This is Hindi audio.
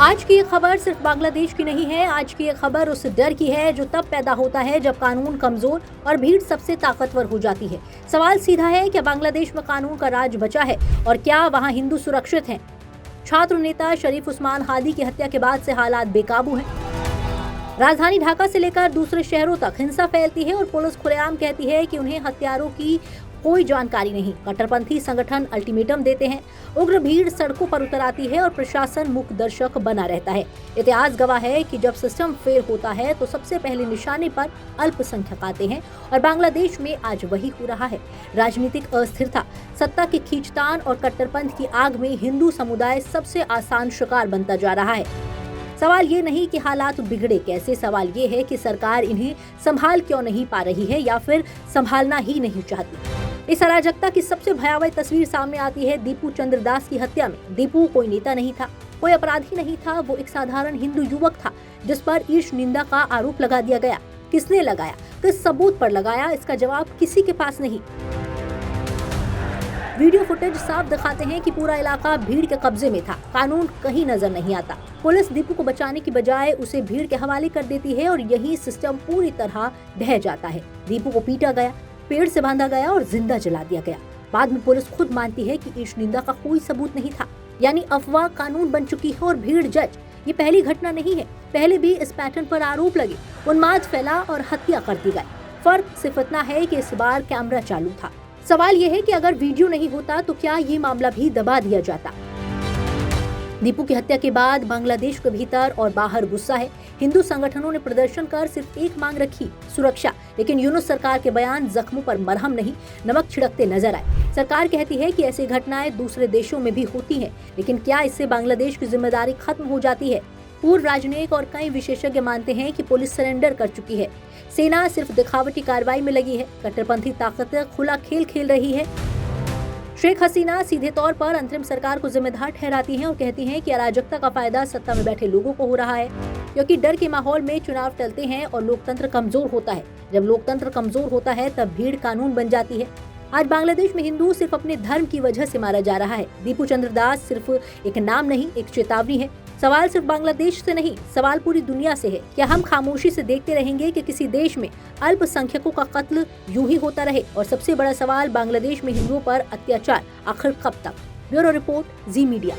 आज की ये खबर सिर्फ बांग्लादेश की नहीं है। आज की ये खबर उस डर की है जो तब पैदा होता है जब कानून कमजोर और भीड़ सबसे ताकतवर हो जाती है। सवाल सीधा है, क्या बांग्लादेश में कानून का राज बचा है और क्या वहां हिंदू सुरक्षित हैं? छात्र नेता शरीफ उस्मान हादी की हत्या के बाद से हालात बेकाबू हैं। राजधानी ढाका से लेकर दूसरे शहरों तक हिंसा फैलती है और पुलिस खुलेआम कहती है कि उन्हें हत्यारों की कोई जानकारी नहीं। कट्टरपंथी संगठन अल्टीमेटम देते हैं, उग्र भीड़ सड़कों पर उतर आती है और प्रशासन मूक दर्शक बना रहता है। इतिहास गवाह है कि जब सिस्टम फेल होता है तो सबसे पहले निशाने पर अल्पसंख्यक आते हैं और बांग्लादेश में आज वही हो रहा है। राजनीतिक अस्थिरता, सत्ता की खींचतान और कट्टरपंथ की आग में हिंदू समुदाय सबसे आसान शिकार बनता जा रहा है। सवाल ये नहीं कि हालात बिगड़े कैसे, सवाल ये है कि सरकार इन्हें संभाल क्यों नहीं पा रही है या फिर संभालना ही नहीं चाहती। इस अराजकता की सबसे भयावह तस्वीर सामने आती है दीपू चंद्र दास की हत्या में। दीपू कोई नेता नहीं था, कोई अपराधी नहीं था, वो एक साधारण हिंदू युवक था जिस पर ईश निंदा का आरोप लगा दिया गया। किसने लगाया, किस सबूत पर लगाया, इसका जवाब किसी के पास नहीं। वीडियो फुटेज साफ दिखाते हैं कि पूरा इलाका भीड़ के कब्जे में था, कानून कहीं नजर नहीं आता। पुलिस दीपू को बचाने की बजाय उसे भीड़ के हवाले कर देती है और यही सिस्टम पूरी तरह ढह जाता है। दीपू को पीटा गया, पेड़ से बांधा गया और जिंदा जला दिया गया। बाद में पुलिस खुद मानती है कि ईश निंदा का कोई सबूत नहीं था, यानी अफवाह कानून बन चुकी है और भीड़ जज। ये पहली घटना नहीं है, पहले भी इस पैटर्न पर आरोप लगे, उन्माद फैला और हत्या कर दी गई। फर्क सिर्फ इतना है कि इस बार कैमरा चालू था। सवाल यह है कि अगर वीडियो नहीं होता तो क्या ये मामला भी दबा दिया जाता? दीपू की हत्या के बाद बांग्लादेश के भीतर और बाहर गुस्सा है। हिंदू संगठनों ने प्रदर्शन कर सिर्फ एक मांग रखी, सुरक्षा। लेकिन यूनुस सरकार के बयान जख्मों पर मरहम नहीं, नमक छिड़कते नजर आए। सरकार कहती है कि ऐसी घटनाएं दूसरे देशों में भी होती हैं, लेकिन क्या इससे बांग्लादेश की जिम्मेदारी खत्म हो जाती है? पूर्व राजनयिक और कई विशेषज्ञ मानते हैं कि पुलिस सरेंडर कर चुकी है, सेना सिर्फ दिखावटी कार्रवाई में लगी है, कट्टरपंथी ताकतें खुला खेल खेल रही है। शेख हसीना सीधे तौर पर अंतरिम सरकार को जिम्मेदार ठहराती हैं और कहती हैं कि अराजकता का फायदा सत्ता में बैठे लोगों को हो रहा है, क्योंकि डर के माहौल में चुनाव टलते हैं और लोकतंत्र कमजोर होता है। जब लोकतंत्र कमजोर होता है तब भीड़ कानून बन जाती है। आज बांग्लादेश में हिंदू सिर्फ अपने धर्म की वजह से मारा जा रहा है। दीपू चंद्र दास सिर्फ एक नाम नहीं, एक चेतावनी है। सवाल सिर्फ बांग्लादेश से नहीं, सवाल पूरी दुनिया से है। क्या हम खामोशी से देखते रहेंगे कि किसी देश में अल्पसंख्यकों का कत्ल यूं ही होता रहे? और सबसे बड़ा सवाल, बांग्लादेश में हिंदुओं पर अत्याचार आखिर कब तक? ब्यूरो रिपोर्ट, जी मीडिया।